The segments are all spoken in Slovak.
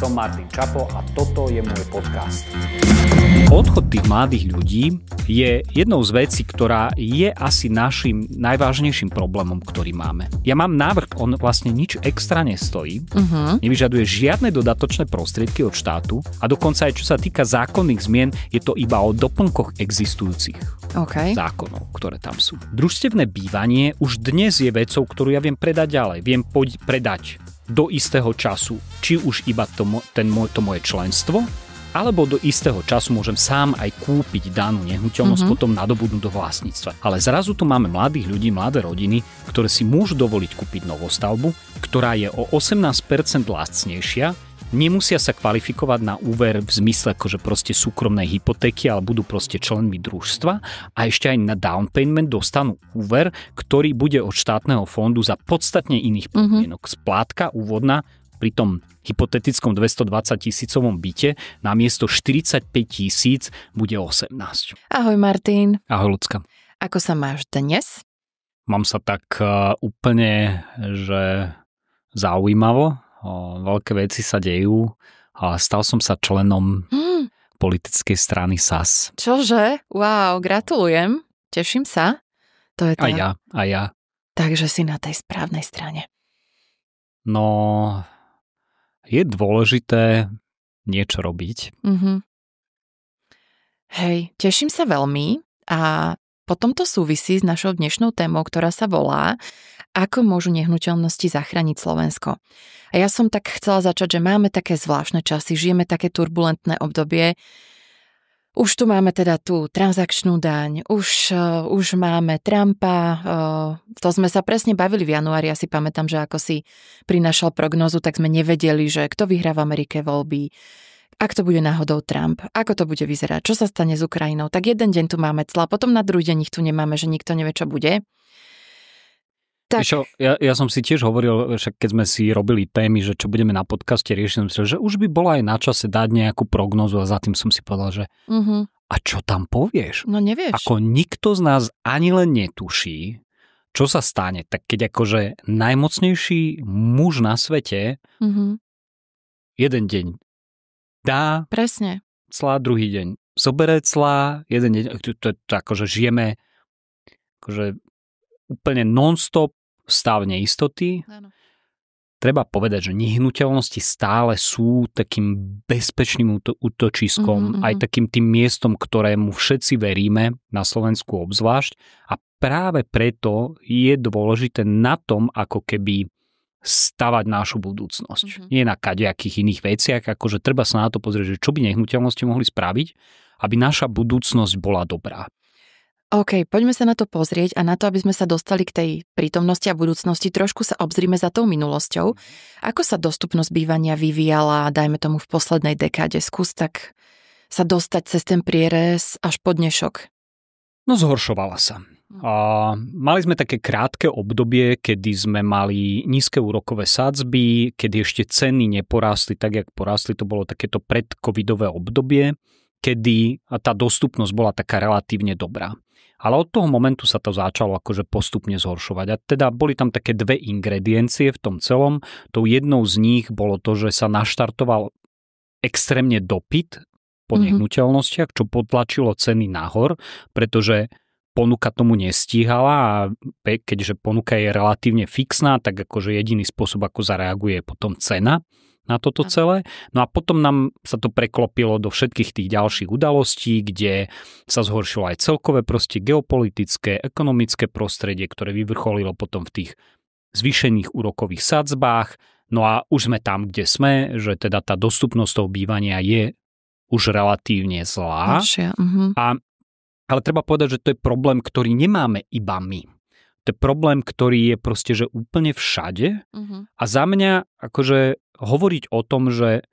Som Martin Čapo a toto je môj podcast. Odchod tých mladých ľudí je jednou z vecí, ktorá je asi našim najvážnejším problémom, ktorý máme. Ja mám návrh, on vlastne nič extra nestojí, nevyžaduje žiadne dodatočné prostriedky od štátu a dokonca aj čo sa týka zákonných zmien, je to iba o doplnkoch existujúcich zákonov, ktoré tam sú. Družstevné bývanie už dnes je vecou, ktorú ja viem predať ďalej. Viem predať do istého času, či už iba to moje členstvo, alebo do istého času môžem sám aj kúpiť danú nehnuteľnosť, potom nadobudnú do vlastníctva. Ale zrazu tu máme mladých ľudí, mladé rodiny, ktoré si môžu dovoliť kúpiť novostavbu, ktorá je o 18% lacnejšia, nemusia sa kvalifikovať na úver v zmysle akože proste súkromnej hypotéky, ale budú proste členmi družstva a ešte aj na down payment dostanú úver, ktorý bude od štátneho fondu za podstatne iných podmienok. Splátka úvodná pri tom hypotetickom 220 000 byte namiesto 45 000 bude 18. Ahoj Martin. Ahoj Ľudská. Ako sa máš dnes? Mám sa tak úplne, že zaujímavo. Veľké veci sa dejú a stal som sa členom politickej strany SAS. Čože? Wow, gratulujem. Teším sa. To je A ja. Takže si na tej správnej strane. No, je dôležité niečo robiť. Hej, teším sa veľmi a potom to súvisí s našou dnešnou témou, ktorá sa volá Ako môžu nehnuteľnosti zachrániť Slovensko. A ja som tak chcela začať, že máme také zvláštne časy, žijeme také turbulentné obdobie. Už tu máme teda tú transakčnú daň, už máme Trumpa, to sme sa presne bavili v januári, ja si pamätám, že ako si prinášal prognózu, tak sme nevedeli, že kto vyhrá v Amerike voľby, ak to bude náhodou Trump, ako to bude vyzerať, čo sa stane s Ukrajinou. Tak jeden deň tu máme clá, potom na druhý deň ich tu nemáme, že nikto nevie, čo bude. Tak. Ja som si tiež hovoril, však keď sme si robili témy, že čo budeme na podcaste riešiť, že už by bola aj na čase dať nejakú prognózu a za tým som si povedal, že a čo tam povieš? No nevieš. Ako nikto z nás ani len netuší, čo sa stane. Tak keď akože najmocnejší muž na svete jeden deň dá presne clá, druhý deň zoberie clá, jeden deň, to akože žijeme akože úplne non-stop stav neistoty. Áno. Treba povedať, že nehnuteľnosti stále sú takým bezpečným útočiskom, aj takým tým miestom, ktorému všetci veríme, na Slovensku obzvlášť. A práve preto je dôležité na tom, ako keby stavať našu budúcnosť. Nie na kadejakých iných veciach, akože treba sa na to pozrieť, že čo by nehnuteľnosti mohli spraviť, aby naša budúcnosť bola dobrá. OK, poďme sa na to pozrieť a na to, aby sme sa dostali k tej prítomnosti a budúcnosti, trošku sa obzrime za tou minulosťou. Ako sa dostupnosť bývania vyvíjala, dajme tomu v poslednej dekáde? Skús tak sa dostať cez ten prierez až po dnešok. No zhoršovala sa. Mali sme také krátke obdobie, kedy sme mali nízke úrokové sadzby, kedy ešte ceny neporástli tak, jak porástli. To bolo takéto predcovidové obdobie, kedy tá dostupnosť bola taká relatívne dobrá. Ale od toho momentu sa to začalo akože postupne zhoršovať. A teda boli tam také dve ingrediencie v tom celom. Tou jednou z nich bolo to, že sa naštartoval extrémne dopyt po nehnuteľnostiach, čo potlačilo ceny nahor, pretože ponuka tomu nestíhala a keďže ponuka je relatívne fixná, tak akože jediný spôsob, ako zareaguje, je potom cena na toto celé. No a potom nám sa to preklopilo do všetkých tých ďalších udalostí, kde sa zhoršilo aj celkové proste geopolitické, ekonomické prostredie, ktoré vyvrcholilo potom v tých zvýšených úrokových sadzbách. No a už sme tam, kde sme, že teda tá dostupnosť toho bývania je už relatívne zlá. Ale treba povedať, že to je problém, ktorý nemáme iba my. To je problém, ktorý je proste, že úplne všade. A za mňa akože hovoriť o tom, že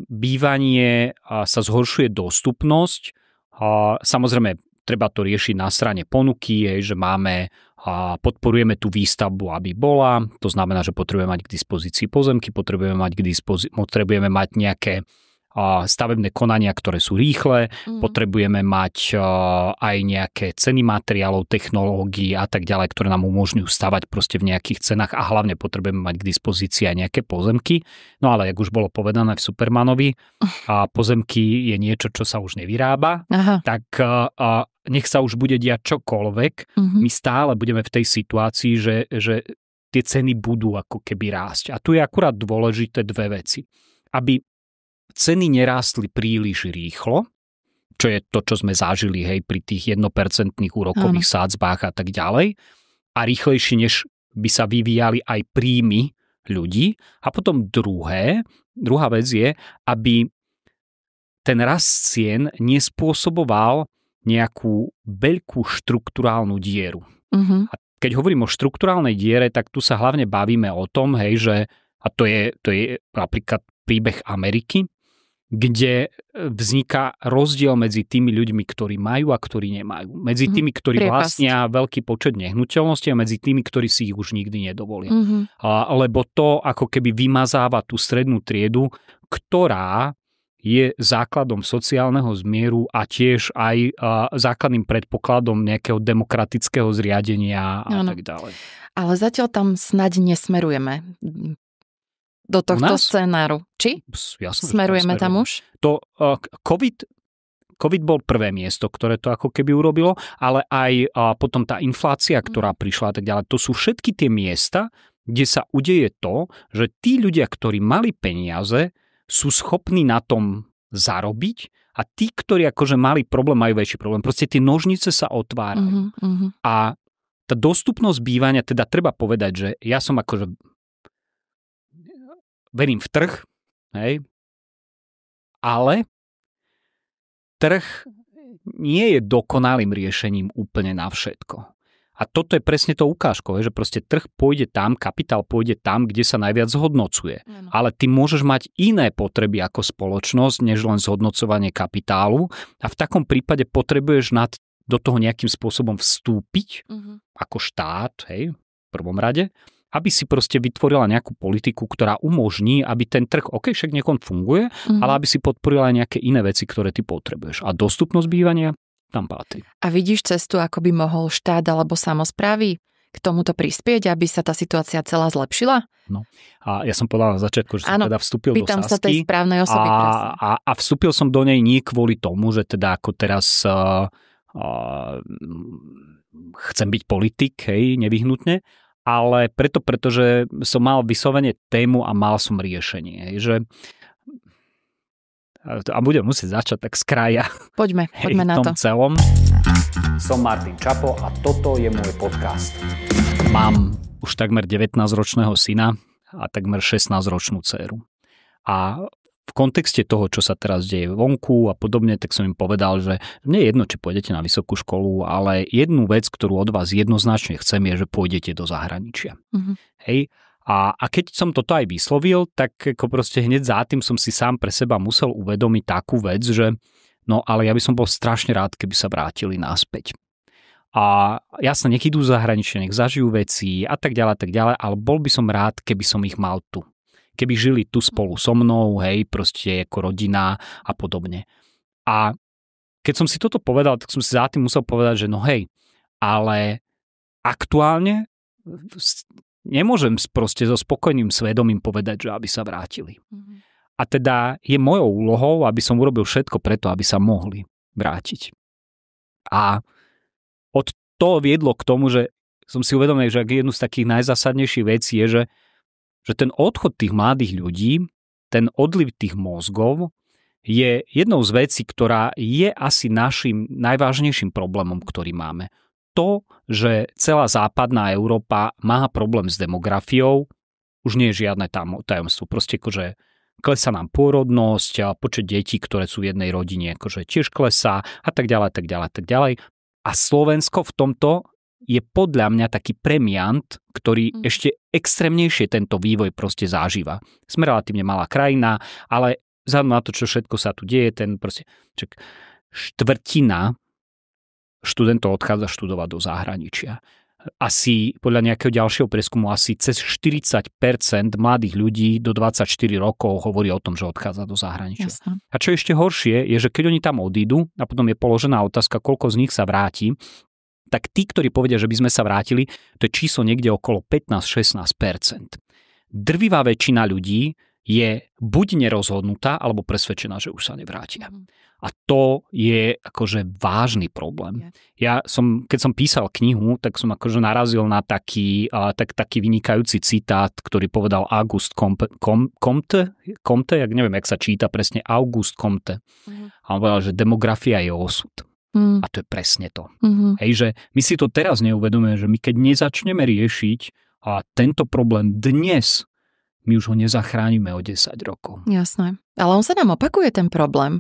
bývanie sa zhoršuje dostupnosť, samozrejme treba to riešiť na strane ponuky, že podporujeme tú výstavbu, aby bola. To znamená, že potrebujeme mať k dispozícii pozemky, potrebujeme mať nejaké stavebné konania, ktoré sú rýchle, potrebujeme mať aj nejaké ceny materiálov, technológií a tak ďalej, ktoré nám umožňujú stavať proste v nejakých cenách a hlavne potrebujeme mať k dispozícii aj nejaké pozemky. No ale jak už bolo povedané v Supermanovi, pozemky je niečo, čo sa už nevyrába, tak nech sa už bude diať čokoľvek, my stále budeme v tej situácii, že tie ceny budú ako keby rásť. A tu je akurát dôležité dve veci. Aby ceny nerástli príliš rýchlo, čo je to, čo sme zažili pri tých 1% úrokových sádzbách a tak ďalej, a rýchlejšie, než by sa vyvíjali aj príjmy ľudí. A potom druhá vec je, aby ten rast cien nespôsoboval nejakú veľkú štrukturálnu dieru. A keď hovorím o štrukturálnej diere, tak tu sa hlavne bavíme o tom, že, a to je napríklad príbeh Ameriky, kde vzniká rozdiel medzi tými ľuďmi, ktorí majú a ktorí nemajú. Medzi tými, ktorí vlastnia veľký počet nehnuteľností a medzi tými, ktorí si ich už nikdy nedovolia. Lebo to ako keby vymazáva tú strednú triedu, ktorá je základom sociálneho zmieru a tiež aj základným predpokladom nejakého demokratického zriadenia a tak ďalej. Ale zatiaľ tam snáď nesmerujeme do tohto scénáru. Či? Jasne, smerujeme tam už? COVID bol prvé miesto, ktoré to ako keby urobilo, ale aj potom tá inflácia, ktorá prišla a tak ďalej. To sú všetky tie miesta, kde sa udeje to, že tí ľudia, ktorí mali peniaze, sú schopní na tom zarobiť a tí, ktorí akože mali problém, majú väčší problém. Proste tie nožnice sa otvárajú. A tá dostupnosť bývania, teda treba povedať, že ja som akože verím v trh, ale trh nie je dokonalým riešením úplne na všetko. A toto je presne to ukážkové, že proste trh pôjde tam, kapitál pôjde tam, kde sa najviac zhodnocuje. Ale ty môžeš mať iné potreby ako spoločnosť, než len zhodnocovanie kapitálu a v takom prípade potrebuješ do toho nejakým spôsobom vstúpiť ako štát, v prvom rade, aby si proste vytvorila nejakú politiku, ktorá umožní, aby ten trh, však niekon funguje, ale aby si podporila aj nejaké iné veci, ktoré ty potrebuješ. A dostupnosť bývania tam patrí. A vidíš cestu, ako by mohol štát alebo samosprávy k tomuto prispieť, aby sa tá situácia celá zlepšila? No. A ja som povedal na začiatku, že som teda vstúpil do Sasky. Pýtam sa tej správnej osoby. A vstúpil som do nej nie kvôli tomu, že teda ako teraz chcem byť politik, nevyhnutne, ale pretože som mal vyslovene tému a mal som riešenie. A budem musieť začať tak z kraja. Poďme na to. Celom. Som Martin Čapo a toto je môj podcast. Mám už takmer 19-ročného syna a takmer 16-ročnú dcéru. A v kontexte toho, čo sa teraz deje vonku a podobne, tak som im povedal, že nie je jedno, či pôjdete na vysokú školu, ale jednu vec, ktorú od vás jednoznačne chcem, je, že pôjdete do zahraničia. A keď som toto aj vyslovil, tak ako proste hneď za tým som si sám pre seba musel uvedomiť takú vec, že no ale ja by som bol strašne rád, keby sa vrátili naspäť. A jasne, nech idú zahraničie, nech zažijú veci a tak ďalej, ale bol by som rád, keby som ich mal tu. Keby žili tu spolu so mnou, proste ako rodina a podobne. A keď som si toto povedal, tak som si za tým musel povedať, že no ale aktuálne nemôžem proste so spokojným svedomím povedať, že aby sa vrátili. A teda je mojou úlohou, aby som urobil všetko preto, aby sa mohli vrátiť. A od toho viedlo k tomu, že som si uvedomil, že jednu z takých najzásadnejších vecí je, že ten odchod tých mladých ľudí, ten odliv tých mozgov je jednou z vecí, ktorá je asi našim najvážnejším problémom, ktorý máme. To, že celá západná Európa má problém s demografiou, už nie je žiadne tajomstvo. Proste akože klesá nám pôrodnosť a počet detí, ktoré sú v jednej rodine, akože tiež klesá a tak ďalej. A Slovensko v tomto je podľa mňa taký premiant, ktorý ešte extrémnejšie tento vývoj proste zažíva. Sme relatívne malá krajina, ale vzhľadom na to, čo všetko sa tu deje, štvrtina študentov odchádza študovať do zahraničia. asi podľa nejakého ďalšieho prieskumu asi cez 40% mladých ľudí do 24 rokov hovorí o tom, že odchádza do zahraničia. Jasne. A čo ešte horšie je, že keď oni tam odídu a potom je položená otázka, koľko z nich sa vráti, tak tí, ktorí povedia, že by sme sa vrátili, to je číslo niekde okolo 15-16%. Drvivá väčšina ľudí je buď nerozhodnutá, alebo presvedčená, že už sa nevrátia. A to je akože vážny problém. Keď som písal knihu, tak som akože narazil na taký vynikajúci citát, ktorý povedal Auguste Comte, jak neviem, jak sa číta presne, Auguste Comte. A on povedal, že demografia je osud. A to je presne to. Hej, že my si to teraz neuvedomujeme, že my keď nezačneme riešiť tento problém dnes, my už ho nezachránime o 10 rokov. Jasné. Ale on sa nám opakuje, ten problém.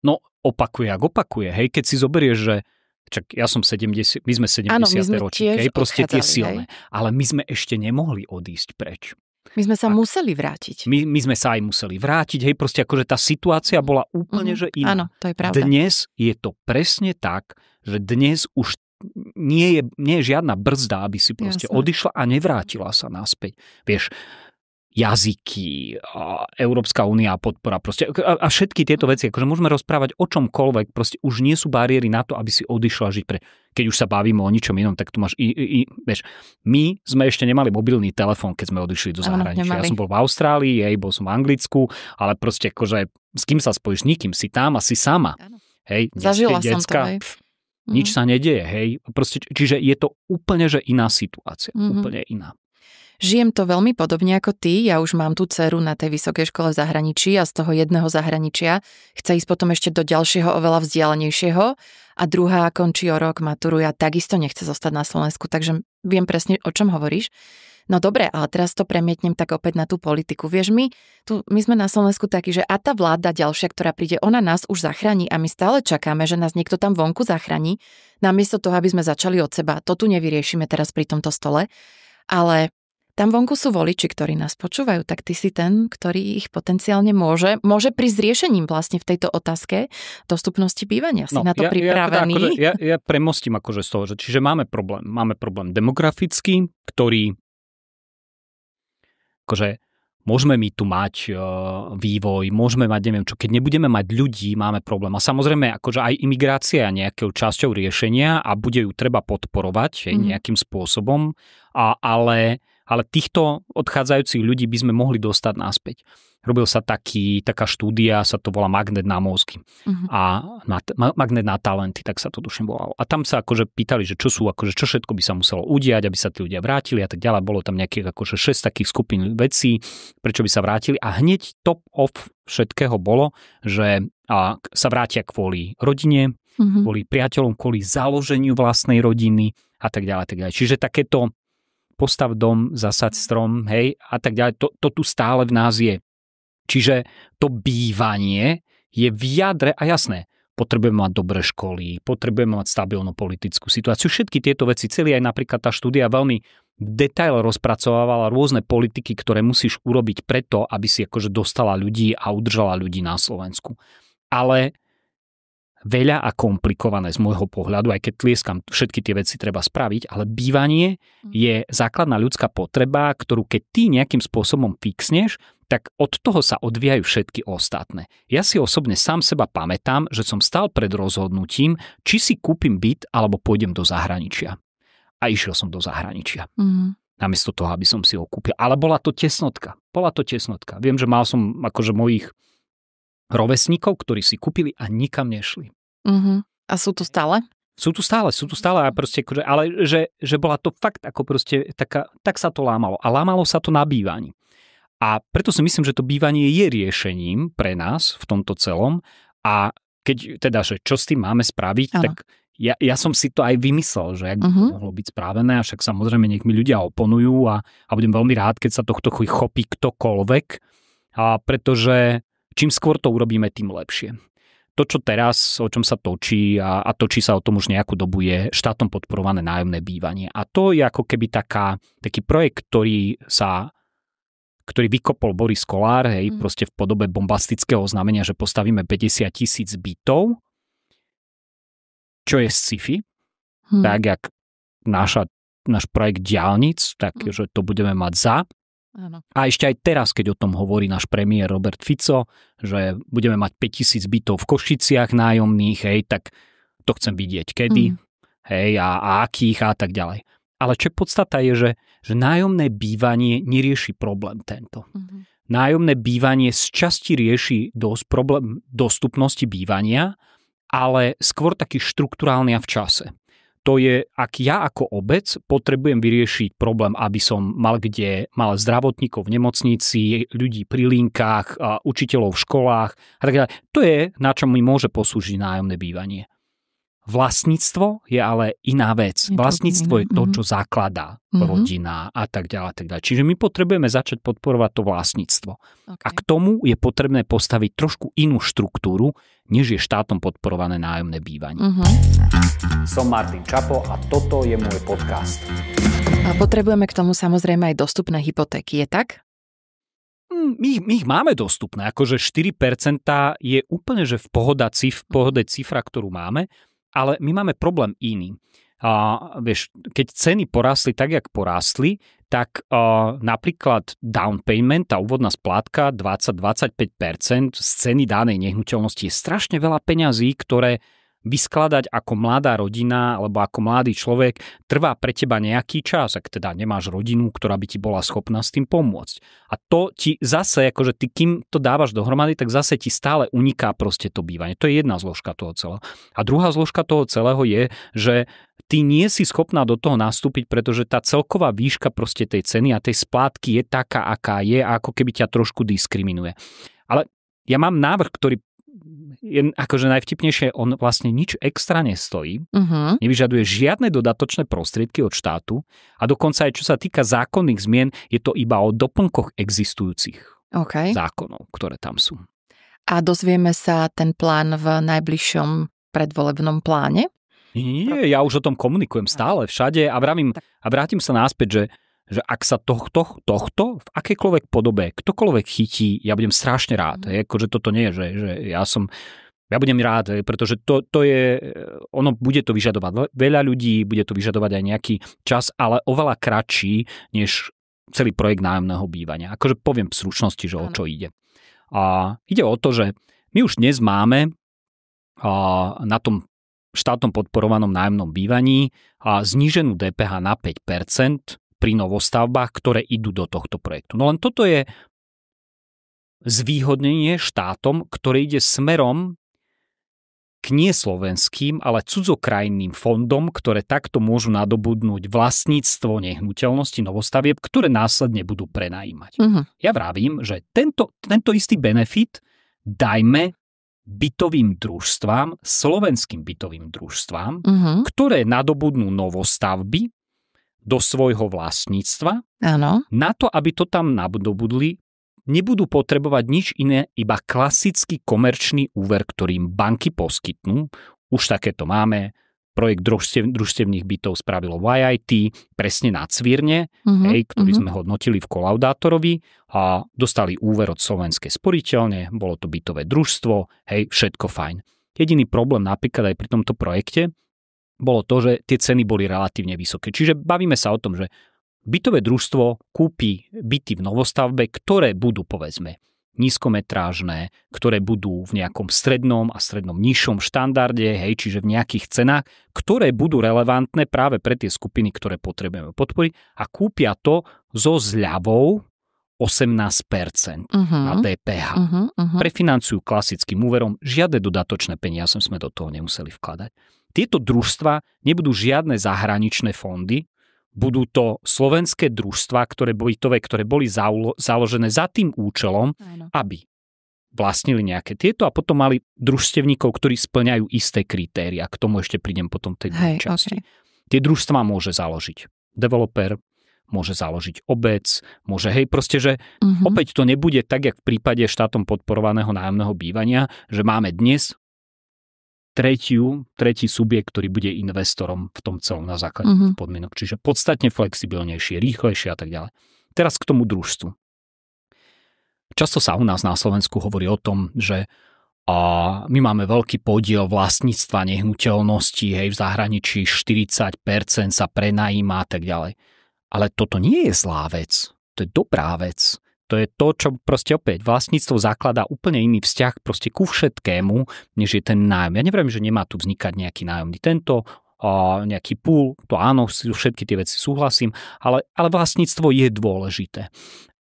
No, opakuje. Hej, keď si zoberieš, že ja som 70, my sme 70. ročník, hej, proste tie silné. Ale my sme ešte nemohli odísť preč. My sme sa museli vrátiť. My sme sa aj museli vrátiť, hej, proste akože tá situácia bola úplne, že iná. Áno, to je pravda. Dnes je to presne tak, že dnes už nie je žiadna brzda, aby si proste odišla a nevrátila sa naspäť. Vieš, jazyky, Európska únia, podpora proste, a všetky tieto veci, akože môžeme rozprávať o čomkoľvek, proste už nie sú bariéry na to, aby si odišla žiť keď už sa bavíme o ničom inom, tak tu máš vieš, my sme ešte nemali mobilný telefón, keď sme odišli do zahraničia. Ja som bol v Austrálii, bol som v Anglicku, ale proste akože s kým sa spojíš, nikým, si tam a si sama. Áno. Hej, zažila som to, hej. Nič sa nedieje, hej. Proste, čiže je to úplne, že iná situácia. Úplne iná. Žijem to veľmi podobne ako ty. Ja už mám tú dceru na tej vysokej škole v zahraničí a z toho jedného zahraničia chce ísť potom ešte do ďalšieho oveľa vzdialenejšieho a druhá končí o rok, maturuje a takisto nechce zostať na Slovensku, takže viem presne, o čom hovoríš. No dobre, ale teraz to premietnem tak opäť na tú politiku. Vieš, my sme na Slovensku takí, že a tá vláda ďalšia, ktorá príde, ona nás už zachráni a my stále čakáme, že nás niekto tam vonku zachráni, namiesto toho, aby sme začali od seba. To tu nevyriešime teraz pri tomto stole, ale tam vonku sú voliči, ktorí nás počúvajú, tak ty si ten, ktorý ich potenciálne môže prísť s riešením vlastne v tejto otázke dostupnosti bývania. Si na to pripravený? Ja premostím akože z toho, že čiže máme problém demografický, ktorý akože môžeme my tu mať vývoj, môžeme mať neviem čo, keď nebudeme mať ľudí, máme problém. A samozrejme, akože aj imigrácia je nejakou časťou riešenia a bude ju treba podporovať nejakým spôsobom, ale týchto odchádzajúcich ľudí by sme mohli dostať naspäť. Robil sa taká štúdia, sa to volá Magnet na mozgy. A Magnet na talenty, tak sa to tuším volalo. A tam sa akože pýtali, že čo všetko by sa muselo udiať, aby sa tí ľudia vrátili a tak ďalej. Bolo tam nejakých akože 6 takých skupín vecí, prečo by sa vrátili. A hneď top of všetkého bolo, že sa vrátia kvôli rodine, kvôli priateľom, kvôli založeniu vlastnej rodiny a tak ďalej, tak ďalej. Čiže takéto postav dom, zasad strom, hej, a tak ďalej. To tu stále v nás je. Čiže to bývanie je v jadre, a jasné, potrebujeme mať dobré školy, potrebujeme mať stabilnú politickú situáciu. Všetky tieto veci, celý aj napríklad tá štúdia veľmi detail rozpracovávala rôzne politiky, ktoré musíš urobiť preto, aby si akože dostala ľudí a udržala ľudí na Slovensku. Ale veľa a komplikované z môjho pohľadu, aj keď tlieskam, všetky tie veci treba spraviť, ale bývanie je základná ľudská potreba, ktorú keď ty nejakým spôsobom fixneš, tak od toho sa odvíjajú všetky ostatné. Ja si osobne sám seba pamätám, že som stál pred rozhodnutím, či si kúpim byt, alebo pôjdem do zahraničia. A išiel som do zahraničia. Namiesto toho, aby som si ho kúpil. Ale bola to tesnotka. Viem, že mal som akože mojich rovesníkov, ktorí si kúpili a nikam nešli. A sú tu stále? Sú tu stále a proste, ale že bola to fakt ako proste tak sa to lámalo. A lámalo sa to na bývaní. A preto si myslím, že to bývanie je riešením pre nás v tomto celom. A keď teda, že čo s tým máme spraviť, tak ja som si to aj vymyslel, že ak by to mohlo byť správené, a však samozrejme nech mi ľudia oponujú a budem veľmi rád, keď sa tohto chopí ktokoľvek, pretože čím skôr to urobíme, tým lepšie. To, čo teraz, o čom sa točí a točí sa o tom už nejakú dobu, je štátom podporované nájomné bývanie. A to je ako keby taký projekt, ktorý vykopol Boris Kollár, proste v podobe bombastického oznámenia, že postavíme 50,000 bytov, čo je sci-fi, tak jak náš projekt diaľnic, takže to budeme mať za. Áno. A ešte aj teraz, keď o tom hovorí náš premiér Robert Fico, že budeme mať 5000 bytov v Košiciach nájomných, hej, tak to chcem vidieť kedy, hej, a akých a tak ďalej. Ale čo podstata je, že nájomné bývanie nerieši problém tento. Nájomné bývanie z časti rieši problém dostupnosti bývania, ale skôr taký štrukturálny a v čase. To je, ak ja ako obec potrebujem vyriešiť problém, aby som mal zdravotníkov v nemocnici, ľudí pri linkách, učiteľov v školách a tak ďalej. To je, na čo mi môže poslúžiť nájomné bývanie. Vlastníctvo je ale iná vec. Vlastníctvo je to, čo zakladá rodina a tak ďalej, a tak ďalej. Čiže my potrebujeme začať podporovať to vlastníctvo. Okay. A k tomu je potrebné postaviť trošku inú štruktúru, než je štátom podporované nájomné bývanie. Som Martin Čapo a toto je môj podcast. A potrebujeme k tomu samozrejme aj dostupné hypotéky, je tak? My ich máme dostupné. Akože 4% je úplne, že v pohode cifra, ktorú máme, ale my máme problém iný. Vieš, keď ceny porastli tak, jak porastli, tak napríklad down payment, tá úvodná splátka 20-25% z ceny danej nehnuteľnosti je strašne veľa peňazí, ktoré vyskladať ako mladá rodina alebo ako mladý človek trvá pre teba nejaký čas, ak teda nemáš rodinu, ktorá by ti bola schopná s tým pomôcť. A to ti zase, akože ty kým to dávaš dohromady, tak zase ti stále uniká proste to bývanie. To je jedna zložka toho celého. A druhá zložka toho celého je, že ty nie si schopná do toho nastúpiť, pretože tá celková výška proste tej ceny a tej splátky je taká, aká je, a ako keby ťa trošku diskriminuje. Ale ja mám návrh, ktorý je akože najvtipnejšie, on vlastne nič extra nestojí, nevyžaduje žiadne dodatočné prostriedky od štátu a dokonca aj čo sa týka zákonných zmien, je to iba o doplnkoch existujúcich zákonov, ktoré tam sú. A dozvieme sa ten plán v najbližšom predvolebnom pláne? Nie, ja už o tom komunikujem stále, všade a vrátim sa naspäť, že ak sa tohto v akejkoľvek podobe ktokoľvek chytí, ja budem strašne rád. Akože toto nie je, že ja budem rád, pretože to je, ono bude to vyžadovať veľa ľudí, bude to vyžadovať aj nejaký čas, ale oveľa kratší, než celý projekt nájomného bývania. Akože poviem v stručnosti, že o čo ide. A ide o to, že my už dnes máme na tom štátom podporovanom nájomnom bývaní zníženú DPH na 5%, pri novostavbách, ktoré idú do tohto projektu. No len toto je zvýhodnenie štátom, ktoré ide smerom k nie slovenským, ale cudzokrajinným fondom, ktoré takto môžu nadobudnúť vlastníctvo nehnuteľnosti novostavieb, ktoré následne budú prenajímať. Ja vravím, že tento istý benefit dajme bytovým družstvám, slovenským bytovým družstvám, ktoré nadobudnú novostavby do svojho vlastníctva. Áno. Na to, aby to tam nadobudli, nebudú potrebovať nič iné, iba klasický komerčný úver, ktorým banky poskytnú. Už takéto máme. Projekt družstevných bytov spravilo YIT, presne na Cvírne, ktorý sme hodnotili v kolaudátorovi a dostali úver od Slovenskej sporiteľne, bolo to bytové družstvo, všetko fajn. Jediný problém napríklad aj pri tomto projekte bolo to, že tie ceny boli relatívne vysoké. Čiže bavíme sa o tom, že bytové družstvo kúpi byty v novostavbe, ktoré budú, povedzme, nízkometrážne, ktoré budú v nejakom strednom a strednom nižšom štandarde, čiže v nejakých cenách, ktoré budú relevantné práve pre tie skupiny, ktoré potrebujeme podporiť a kúpia to so zľavou 18% na DPH. Prefinancujú klasickým úverom, žiadne dodatočné peniaze sme do toho nemuseli vkladať. Tieto družstva nebudú žiadne zahraničné fondy, budú to slovenské družstva, ktoré boli založené za tým účelom, aby vlastnili nejaké tieto a potom mali družstevníkov, ktorí spĺňajú isté kritéria. K tomu ešte prídem potom tej druhej časti. Tie družstva môže založiť developer, môže založiť obec, môže, proste, že opäť to nebude tak, jak v prípade štátom podporovaného nájomného bývania, že máme dnes tretí subjekt, ktorý bude investorom v tom celom na základe podmienok. Čiže podstatne flexibilnejšie, rýchlejšie a tak ďalej. Teraz k tomu družstvu. Často sa u nás na Slovensku hovorí o tom, že a my máme veľký podiel vlastníctva nehnuteľností, hej, v zahraničí 40% sa prenajíma a tak ďalej. Ale toto nie je zlá vec, to je dobrá vec. To je to, čo proste opäť vlastníctvo zakladá úplne iný vzťah proste ku všetkému, než je ten nájom. Ja neviem, že nemá tu vznikať nejaký nájomný tento, nejaký pool, to áno, všetky tie veci súhlasím, ale vlastníctvo je dôležité.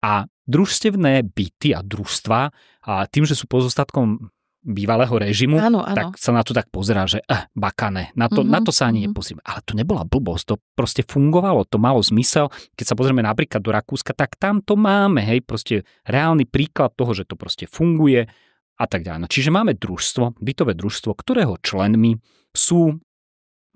A družstevné byty a družstva, a tým, že sú pozostatkom bývalého režimu, áno. tak sa na to tak pozerá, že bakané, na to sa ani nepozrieme. Ale to nebola blbosť, to proste fungovalo, to malo zmysel. Keď sa pozrieme napríklad do Rakúska, tak tam to máme, hej, proste reálny príklad toho, že to proste funguje a tak ďalej. No, čiže máme družstvo, bytové družstvo, ktorého členmi sú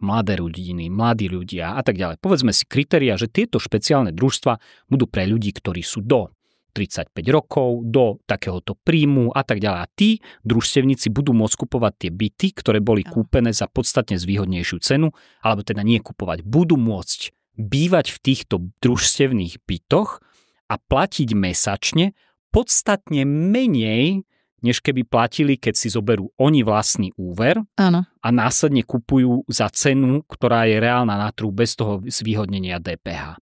mladé rodiny, mladí ľudia a tak ďalej. Povedzme si kritériá, že tieto špeciálne družstva budú pre ľudí, ktorí sú do 35 rokov, do takéhoto príjmu a tak ďalej. A tí družstevníci budú môcť kupovať tie byty, ktoré boli kúpené za podstatne zvýhodnejšiu cenu, alebo teda nie kupovať. Budú môcť bývať v týchto družstevných bytoch a platiť mesačne podstatne menej, než keby platili, keď si zoberú oni vlastný úver. Áno. A následne kupujú za cenu, ktorá je reálna na trhu bez toho zvýhodnenia DPH.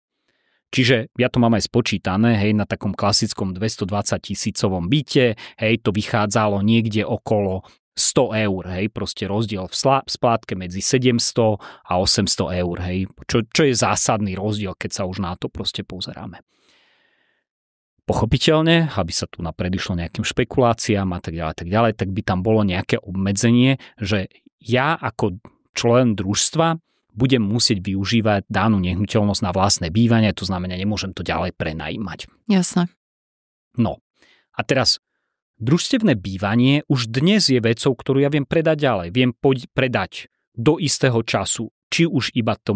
Čiže ja to mám aj spočítané, hej, na takom klasickom 220 000 byte, hej, to vychádzalo niekde okolo 100 eur, hej, proste rozdiel v splátke medzi 700 a 800 eur, hej, čo je zásadný rozdiel, keď sa už na to proste pozeráme. Pochopiteľne, aby sa tu predišlo nejakým špekuláciám a tak ďalej, tak by tam bolo nejaké obmedzenie, že ja ako člen družstva budem musieť využívať danú nehnuteľnosť na vlastné bývanie, to znamená, nemôžem to ďalej prenajímať. Jasné. No, a teraz družstevné bývanie už dnes je vecou, ktorú ja viem predať ďalej. Viem predať do istého času, či už iba to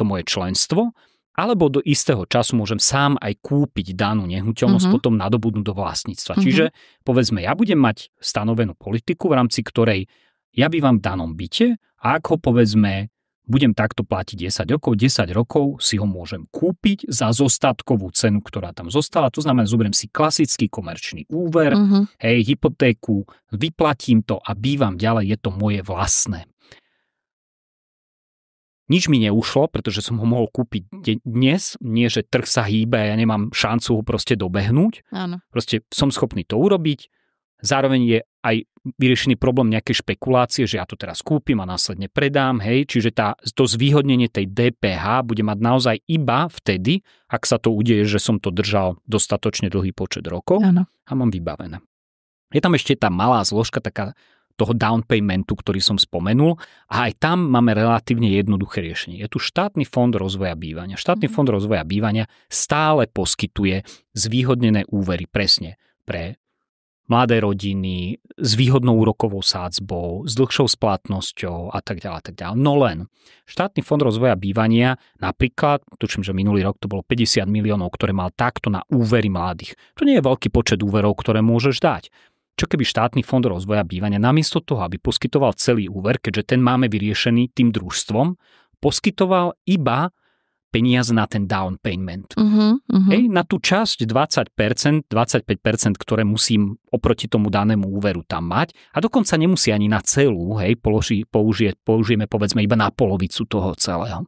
moje členstvo, alebo do istého času môžem sám aj kúpiť danú nehnuteľnosť, potom nadobudnúť do vlastníctva. Čiže povedzme, ja budem mať stanovenú politiku, v rámci ktorej ja bývam v danom byte a ako povedzme budem takto platiť 10 rokov si ho môžem kúpiť za zostatkovú cenu, ktorá tam zostala. To znamená, zoberiem si klasický komerčný úver, hej, hypotéku, vyplatím to a bývam ďalej, je to moje vlastné. Nič mi neušlo, pretože som ho mohol kúpiť dnes, nie že trh sa hýbe a ja nemám šancu ho proste dobehnúť. Áno. Proste som schopný to urobiť. Zároveň je aj vyriešený problém nejakej špekulácie, že ja to teraz kúpim a následne predám, hej, čiže to zvýhodnenie tej DPH bude mať naozaj iba vtedy, ak sa to udeje, že som to držal dostatočne dlhý počet rokov. Áno. A mám vybavené. Je tam ešte tá malá zložka taká toho down paymentu, ktorý som spomenul a aj tam máme relatívne jednoduché riešenie. Je tu štátny fond rozvoja bývania. Štátny fond rozvoja bývania stále poskytuje zvýhodnené úvery presne pre mladé rodiny s výhodnou úrokovou sádzbou, s dlhšou splatnosťou a tak ďalej, tak ďalej. No len štátny fond rozvoja bývania napríklad, tuším, že minulý rok to bolo 50 miliónov, ktoré mal takto na úvery mladých. To nie je veľký počet úverov, ktoré môžeš dať. Čo keby štátny fond rozvoja bývania namiesto toho, aby poskytoval celý úver, keďže ten máme vyriešený tým družstvom, poskytoval iba peniaze na ten down payment. Hej, na tú časť 20%, 25%, ktoré musím oproti tomu danému úveru tam mať a dokonca nemusí ani na celú, hej, použijeme povedzme iba na polovicu toho celého.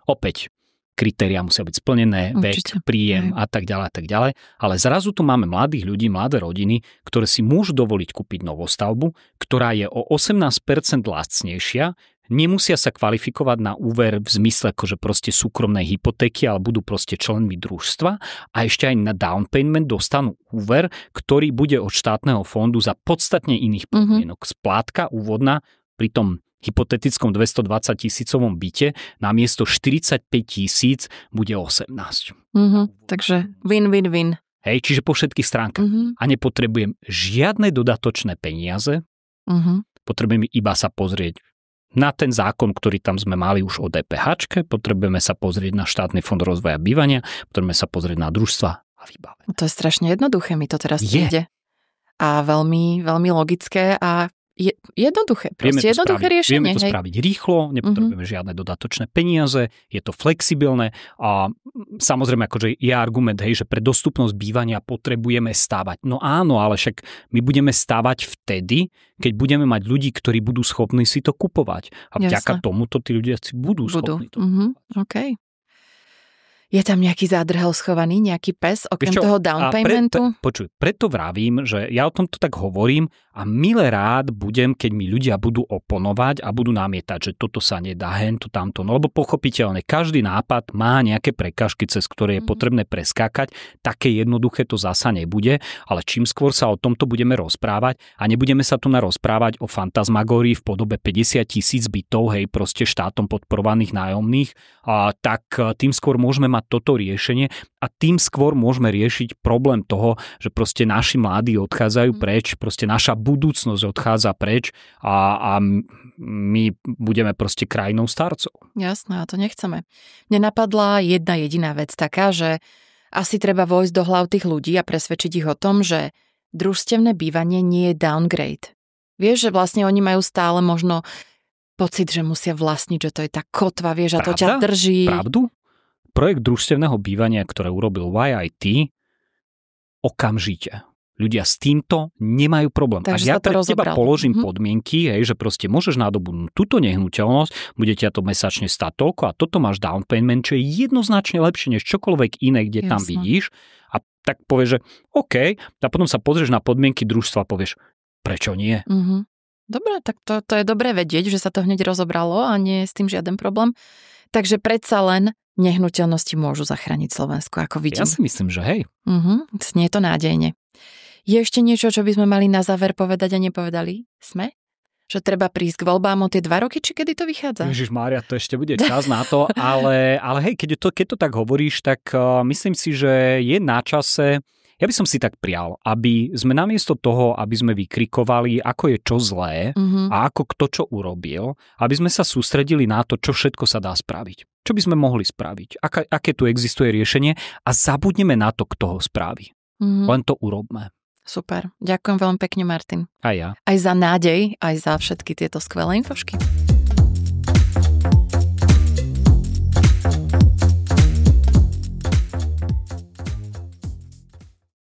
Opäť, kritériá musia byť splnené, vek, príjem a tak ďalej, ale zrazu tu máme mladých ľudí, mladé rodiny, ktoré si môžu dovoliť kúpiť novostavbu, ktorá je o 18% lacnejšia, nemusia sa kvalifikovať na úver v zmysle akože proste súkromnej hypotéky, ale budú proste členmi družstva a ešte aj na down payment dostanú úver, ktorý bude od štátneho fondu za podstatne iných podmienok. Splátka úvodná pri tom hypotetickom 220 000 byte namiesto 45 000 bude 18. Takže win. Hej, čiže po všetkých stránkach. A nepotrebujem žiadne dodatočné peniaze, potrebujem iba sa pozrieť na ten zákon, ktorý tam sme mali už o DPH, potrebujeme sa pozrieť na štátny fond rozvoja bývania, potrebujeme sa pozrieť na družstva a vybavené. To je strašne jednoduché, mi to teraz príde. A veľmi, veľmi logické a Jednoduché, proste jednoduché riešenie. Vieme to spraviť rýchlo, nepotrebujeme žiadne dodatočné peniaze, je to flexibilné a samozrejme akože je argument, hej, že pre dostupnosť bývania potrebujeme stávať. No áno, ale však my budeme stávať vtedy, keď budeme mať ľudí, ktorí budú schopní si to kupovať. A vďaka tomuto tí ľudia si budú schopní to kupovať. OK. Je tam nejaký zádrhel schovaný, nejaký pes, okrem toho down paymentu? Počuj, preto vravím, že ja o tomto tak hovorím a milé rád budem, keď mi ľudia budú oponovať a budú namietať, že toto sa nedá, hento, tamto. No lebo pochopiteľne, každý nápad má nejaké prekážky, cez ktoré je potrebné preskákať. Také jednoduché to zasa nebude, ale čím skôr sa o tomto budeme rozprávať a nebudeme sa tu rozprávať o fantasmagórii v podobe 50,000 bytov, hej, proste štátom podporovaných nájomných, tak tým skôr môžeme mať toto riešenie a tým skôr môžeme riešiť problém toho, že proste naši mladí odchádzajú preč, proste naša budúcnosť odchádza preč a my budeme proste krajinou starcov. Jasné, a to nechceme. Mne napadla jedna jediná vec taká, že asi treba vojsť do hlav tých ľudí a presvedčiť ich o tom, že družstevné bývanie nie je downgrade. Vieš, že vlastne oni majú stále možno pocit, že musia vlastniť, že to je tá kotva, vieš, a to ťa drží. Pravdu? Projekt družstevného bývania, ktoré urobil YIT, okamžite. Ľudia s týmto nemajú problém. Takže ak ja pre teba položím podmienky, hej, že proste môžeš nadobudnúť túto nehnuteľnosť, bude ťa to mesačne stáť toľko a toto máš down payment, čo je jednoznačne lepšie než čokoľvek iné, kde tam vidíš. A tak povieš, že OK, a potom sa pozrieš na podmienky družstva a povieš, prečo nie? Dobre, tak to je dobré vedieť, že sa to hneď rozobralo a nie je s tým žiaden problém. Takže predsa len nehnuteľnosti môžu zachrániť Slovensko, ako vidím. Ja si myslím, že hej. Znie to nádejne. Je ešte niečo, čo by sme mali na záver povedať a nepovedali? Sme? Že treba prísť k voľbám o tie 2 roky, či kedy to vychádza? Ježišmária, to ešte bude čas na to, ale hej, keď to tak hovoríš, tak myslím si, že je na čase. Ja by som si tak prial, aby sme namiesto toho, aby sme vykrikovali, ako je čo zlé a ako kto čo urobil, aby sme sa sústredili na to, čo všetko sa dá spraviť. Čo by sme mohli spraviť? Aké tu existuje riešenie a zabudneme na to, kto ho spraví. Len to urobme. Super. Ďakujem veľmi pekne, Martin. Aj ja. Aj za nádej, aj za všetky tieto skvelé infošky.